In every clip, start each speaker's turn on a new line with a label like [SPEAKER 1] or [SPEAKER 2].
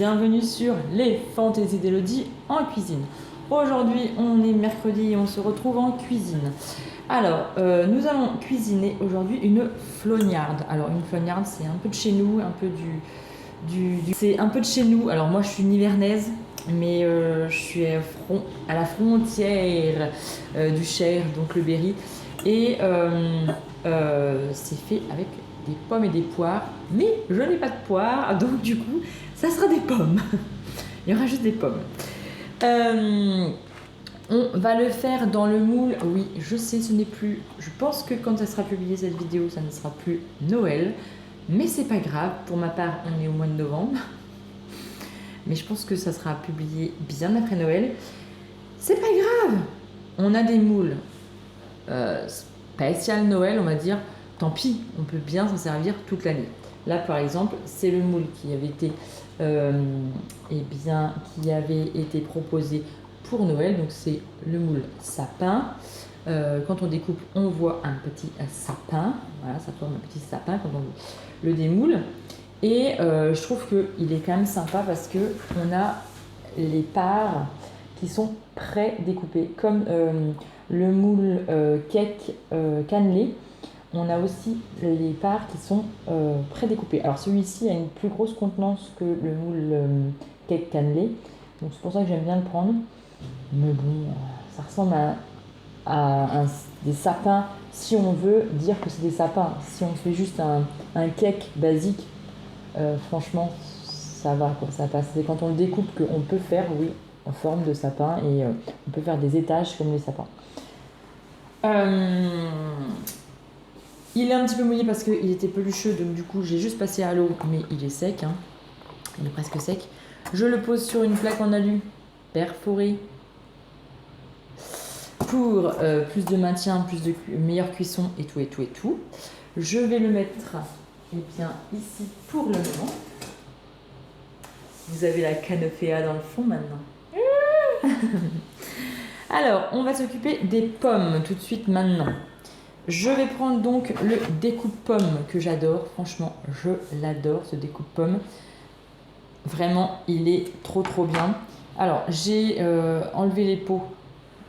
[SPEAKER 1] bienvenue sur les fantaisies d'Elodie en cuisine. Aujourd'hui on est mercredi et on se retrouve en cuisine. Alors nous allons cuisiner aujourd'hui une flognarde. Alors une flognarde c'est un peu de chez nous, un peu c'est un peu de chez nous. Alors moi je suis nivernaise mais je suis à la frontière du Cher, donc le Berry. Et c'est fait avec des pommes et des poires, mais je n'ai pas de poires, donc du coup, ça sera des pommes. Il y aura juste des pommes. On va le faire dans le moule. Oui, je sais, ce n'est plus... Je pense que quand elle sera publiée, cette vidéo, ça ne sera plus Noël. Mais c'est pas grave. Pour ma part, on est au mois de novembre. Mais je pense que ça sera publié bien après Noël. C'est pas grave. On a des moules spécial Noël, on va dire. Tant pis, on peut bien s'en servir toute l'année. Là, par exemple, c'est le moule qui avait été proposé pour Noël. Donc, c'est le moule sapin. Quand on découpe, on voit un petit sapin. Voilà, ça forme un petit sapin quand on le démoule. Et je trouve qu'il est quand même sympa parce qu'on a les parts qui sont pré-découpées. Comme le moule cake cannelé, on a aussi les parts qui sont pré-découpées. Alors celui-ci a une plus grosse contenance que le moule cake cannelé, donc c'est pour ça que j'aime bien le prendre. Mais bon, ça ressemble à des sapins, si on veut dire que c'est des sapins. Si on fait juste un cake basique, franchement, ça va, quoi, ça passe. C'est quand on le découpe qu'on peut faire, oui, en forme de sapin, et on peut faire des étages comme les sapins. Il est un petit peu mouillé parce qu'il était pelucheux, donc du coup j'ai juste passé à l'eau, mais il est sec, hein. Il est presque sec. Je le pose sur une plaque en alu perforée pour plus de maintien, meilleure cuisson et tout. Je vais le mettre bien ici pour le moment. Vous avez la canopéa dans le fond maintenant. Alors, on va s'occuper des pommes tout de suite maintenant. Je vais prendre donc le découpe-pomme que j'adore. Franchement, je l'adore ce découpe-pomme. Vraiment, il est trop bien. Alors, j'ai enlevé les peaux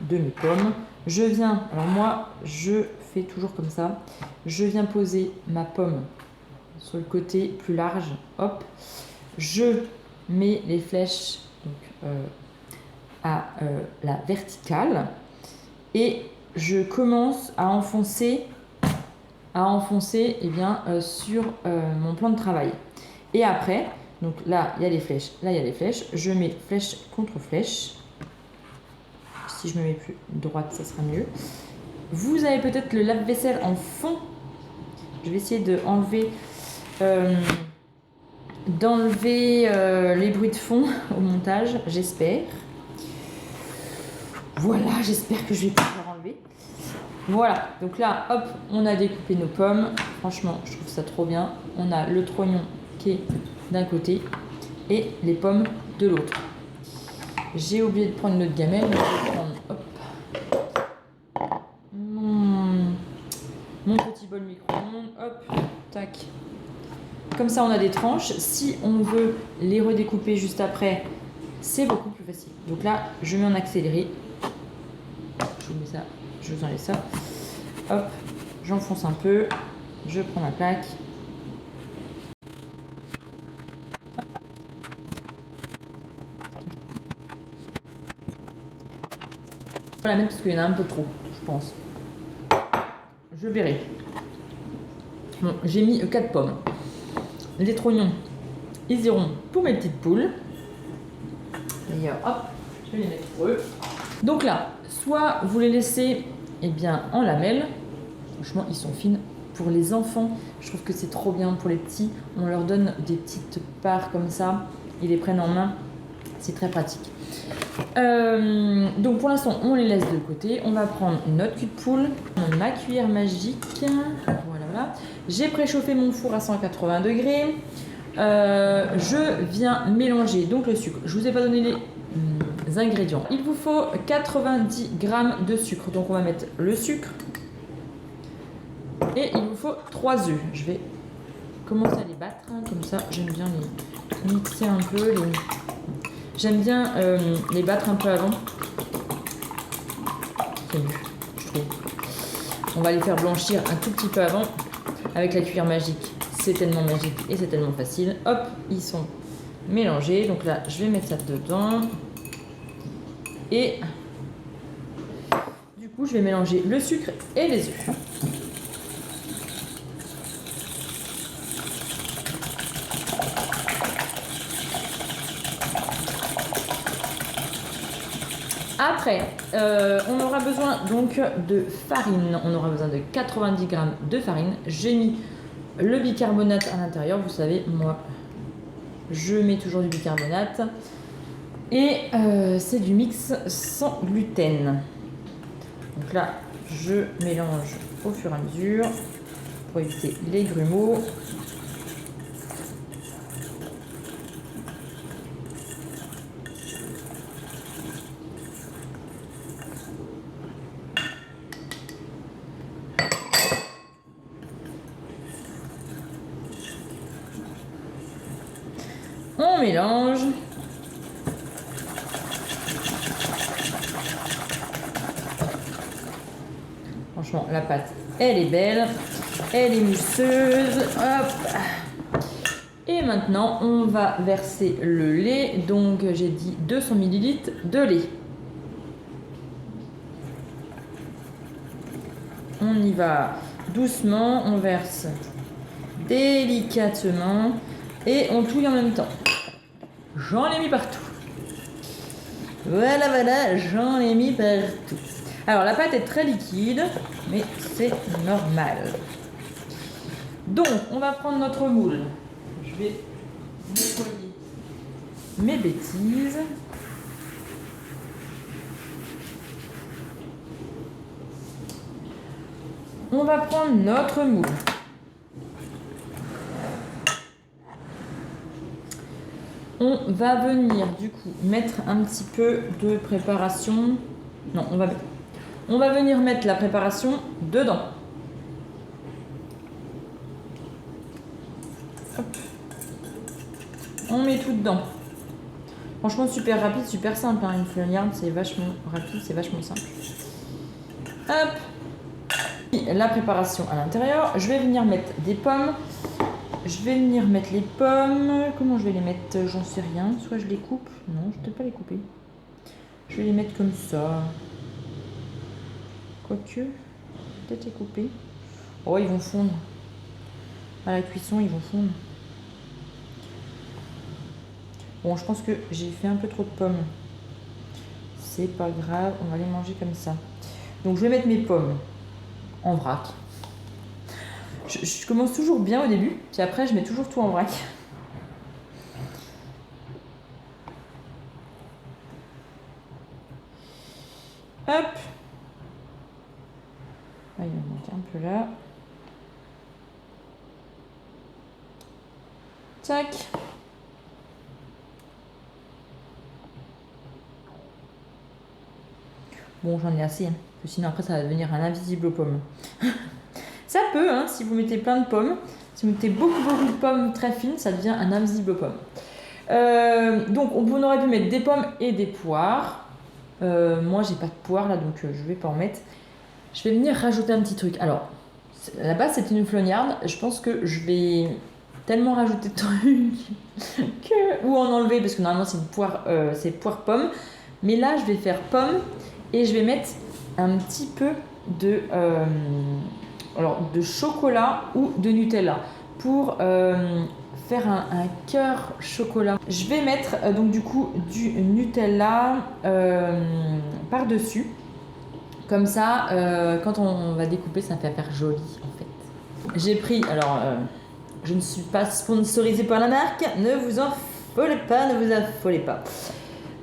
[SPEAKER 1] de mes pommes. Alors moi, je fais toujours comme ça. Je viens poser ma pomme sur le côté plus large. Hop. Je mets les flèches donc, à la verticale. Et je commence à enfoncer sur mon plan de travail. Et après, donc là il y a les flèches, je mets flèche contre flèche. Si je me mets plus droite, ça sera mieux. Vous avez peut-être le lave-vaisselle en fond. Je vais essayer d'enlever les bruits de fond au montage, j'espère. Voilà, j'espère que je vais pouvoir enlever. Voilà, donc là, hop, on a découpé nos pommes. Franchement, je trouve ça trop bien. On a le trognon qui est d'un côté et les pommes de l'autre. J'ai oublié de prendre notre gamelle. Donc je vais prendre, hop, mon petit bol micro-ondes. Hop, tac. Comme ça, on a des tranches. Si on veut les redécouper juste après, c'est beaucoup plus facile. Donc là, je mets en accéléré. Je vous mets ça, je vous enlève ça. Hop, j'enfonce un peu. Je prends ma plaque. Voilà, même parce qu'il y en a un peu trop, je pense. Je verrai. Bon, j'ai mis 4 pommes. Les trognons, ils iront pour mes petites poules. Et hop, je vais les mettre pour eux. Donc là, soit vous les laissez en lamelles. Franchement, ils sont fines. Pour les enfants, je trouve que c'est trop bien. Pour les petits, on leur donne des petites parts comme ça. Ils les prennent en main. C'est très pratique. Donc pour l'instant, on les laisse de côté. On va prendre notre cul de poule, ma cuillère magique. Voilà. J'ai préchauffé mon four à 180 degrés. Je viens mélanger donc le sucre. Je vous ai pas donné les ingrédients. Il vous faut 90 g de sucre. Donc on va mettre le sucre. Et il vous faut 3 œufs. Je vais commencer à les battre. Comme ça, j'aime bien les mixer un peu. J'aime bien les battre un peu avant. C'est mieux, je trouve. On va les faire blanchir un tout petit peu avant avec la cuillère magique. C'est tellement magique et c'est tellement facile. Hop, ils sont mélangés. Donc là, je vais mettre ça dedans. Et du coup, je vais mélanger le sucre et les œufs. Après, on aura besoin donc de farine. On aura besoin de 90 g de farine. J'ai mis le bicarbonate à l'intérieur. Vous savez, moi, je mets toujours du bicarbonate. Et c'est du mix sans gluten. Donc là, je mélange au fur et à mesure pour éviter les grumeaux. On mélange. Franchement, la pâte, elle est belle. Elle est mousseuse. Hop. Et maintenant, on va verser le lait. Donc, j'ai dit 200 ml de lait. On y va doucement. On verse délicatement. Et on touille en même temps. J'en ai mis partout. Voilà, voilà, j'en ai mis partout. Alors, la pâte est très liquide, mais c'est normal. Donc, on va prendre notre moule. Je vais nettoyer mes bêtises. On va prendre notre moule. On va venir du coup mettre un petit peu de préparation. Non, on va venir mettre la préparation dedans. Hop. On met tout dedans. Franchement, super rapide, super simple. Hein. Une fleur c'est vachement rapide, c'est vachement simple. Hop. La préparation à l'intérieur. Je vais venir mettre des pommes. Je vais venir mettre les pommes. Comment je vais les mettre? J'en sais rien. Soit je les coupe. Non, je ne peux pas les couper. Je vais les mettre comme ça. Quoique, peut-être les couper. Oh, ils vont fondre. À la cuisson, ils vont fondre. Bon, je pense que j'ai fait un peu trop de pommes. C'est pas grave, on va les manger comme ça. Donc, je vais mettre mes pommes en vrac. Je commence toujours bien au début, puis après je mets toujours tout en vrac. Hop. Ah, il me manque un peu là. Tac. Bon, j'en ai assez, hein, parce que sinon après ça va devenir un invisible aux pommes. Ça peut, hein, si vous mettez plein de pommes. Si vous mettez beaucoup de pommes très fines, ça devient un invisible aux pommes. Donc, on aurait pu mettre des pommes et des poires. Moi, j'ai pas de poire là, donc je vais pas en mettre. Je vais venir rajouter un petit truc. Alors, à la base, c'était une flognarde. Je pense que je vais tellement rajouter de trucs ou en enlever, parce que normalement, c'est une poire, c'est poire-pomme. Mais là, je vais faire pomme et je vais mettre un petit peu de... de chocolat ou de Nutella pour faire un cœur chocolat. Je vais mettre donc du coup du Nutella par-dessus. Comme ça, quand on va découper, ça fait faire joli en fait. J'ai pris, alors je ne suis pas sponsorisée par la marque, ne vous en affolez pas, ne vous affolez pas.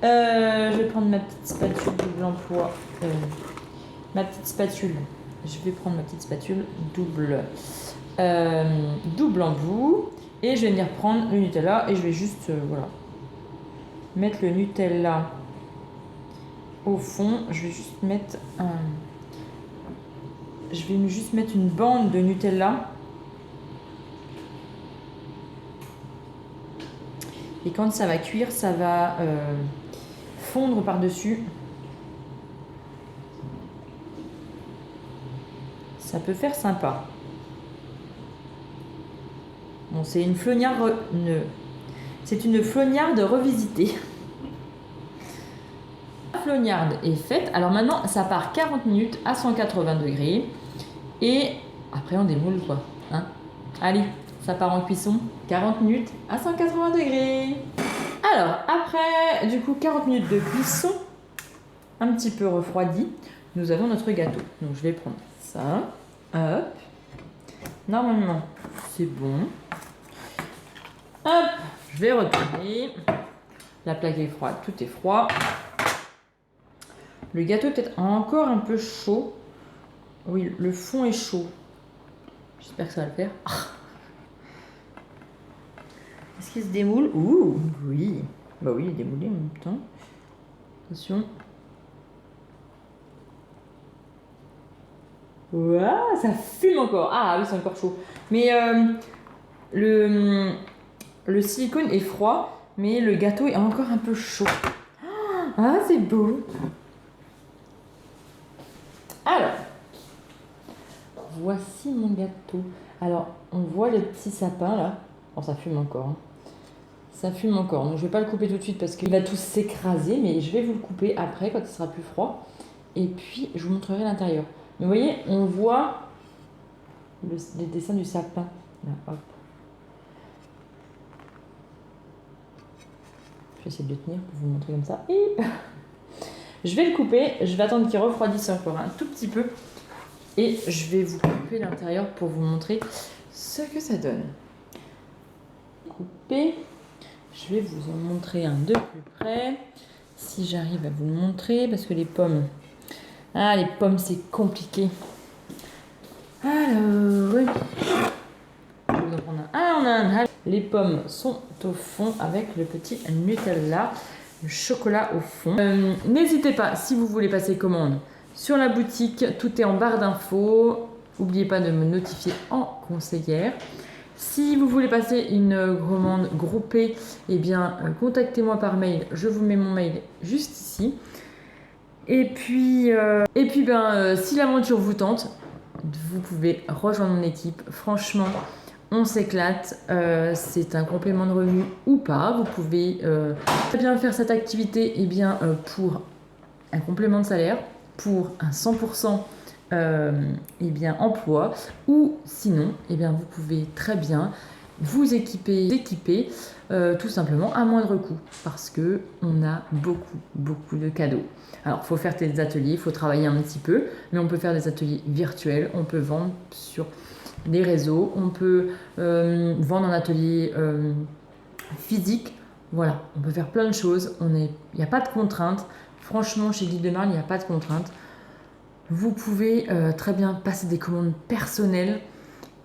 [SPEAKER 1] Je vais prendre ma petite spatule double emploi. Ma petite spatule. Je vais prendre ma petite spatule double embout et je vais venir prendre le Nutella et je vais juste voilà, mettre le Nutella au fond. Je vais juste mettre une bande de Nutella Et quand ça va cuire, ça va fondre par-dessus. Ça peut faire sympa. Bon, c'est une flognarde, c'est une flognarde revisitée. La flognarde est faite. Alors maintenant, ça part 40 minutes à 180 degrés. Et après, on démoule quoi. Hein, allez, ça part en cuisson. 40 minutes à 180 degrés. Alors, après, du coup, 40 minutes de cuisson, un petit peu refroidi, nous avons notre gâteau. Donc, je vais prendre ça. Hop. Normalement, c'est bon. Hop, je vais retourner. La plaque est froide, tout est froid. Le gâteau est peut-être encore un peu chaud. Oui, le fond est chaud. J'espère que ça va le faire. Est-ce qu'il se démoule? Ouh, oui. Bah oui, il est démoulé en même temps. Attention. Ouah, ça fume encore. Ah oui, c'est encore chaud. Mais le silicone est froid, mais le gâteau est encore un peu chaud. Ah, c'est beau. Alors, voici mon gâteau. Alors, on voit le petit sapin là. Oh, ça fume encore. Hein. Ça fume encore. Donc, je vais pas le couper tout de suite parce qu'il va tout s'écraser, mais je vais vous le couper après quand il sera plus froid. Et puis, je vous montrerai l'intérieur. Mais vous voyez, on voit le dessin du sapin. Là, hop. Je vais essayer de le tenir pour vous montrer comme ça. Et je vais le couper. Je vais attendre qu'il refroidisse encore un tout petit peu. Et je vais vous couper l'intérieur pour vous montrer ce que ça donne. Couper. Je vais vous en montrer un de plus près. Si j'arrive à vous le montrer. Parce que les pommes... Ah, les pommes, c'est compliqué. Alors, oui. Je vais vous en prendre un. Ah, on a un. Les pommes sont au fond avec le petit Nutella, le chocolat au fond. N'hésitez pas, si vous voulez passer commande sur la boutique, tout est en barre d'infos. N'oubliez pas de me notifier en conseillère. Si vous voulez passer une commande groupée, eh bien, contactez-moi par mail. Je vous mets mon mail juste ici. Et puis si l'aventure vous tente, vous pouvez rejoindre mon équipe. Franchement, on s'éclate. C'est un complément de revenu ou pas. Vous pouvez très bien faire cette activité pour un complément de salaire, pour un 100% emploi, ou sinon, vous pouvez très bien vous équiper tout simplement à moindre coût parce que on a beaucoup de cadeaux. Alors, il faut faire des ateliers, il faut travailler un petit peu, mais on peut faire des ateliers virtuels, on peut vendre sur des réseaux, on peut vendre en atelier physique. Voilà, on peut faire plein de choses. Il n'y a pas de contraintes. Franchement, chez Guide de Marle, il n'y a pas de contraintes. Vous pouvez très bien passer des commandes personnelles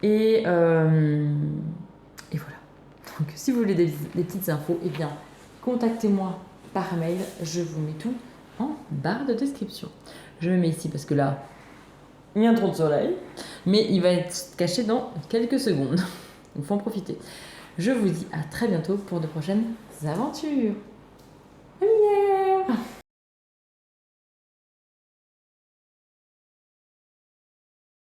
[SPEAKER 1] et voilà. Donc, si vous voulez des petites infos, contactez-moi par mail. Je vous mets tout en barre de description. Je me mets ici parce que là, il y a trop de soleil, mais il va être caché dans quelques secondes. Il faut en profiter. Je vous dis à très bientôt pour de prochaines aventures. Bye.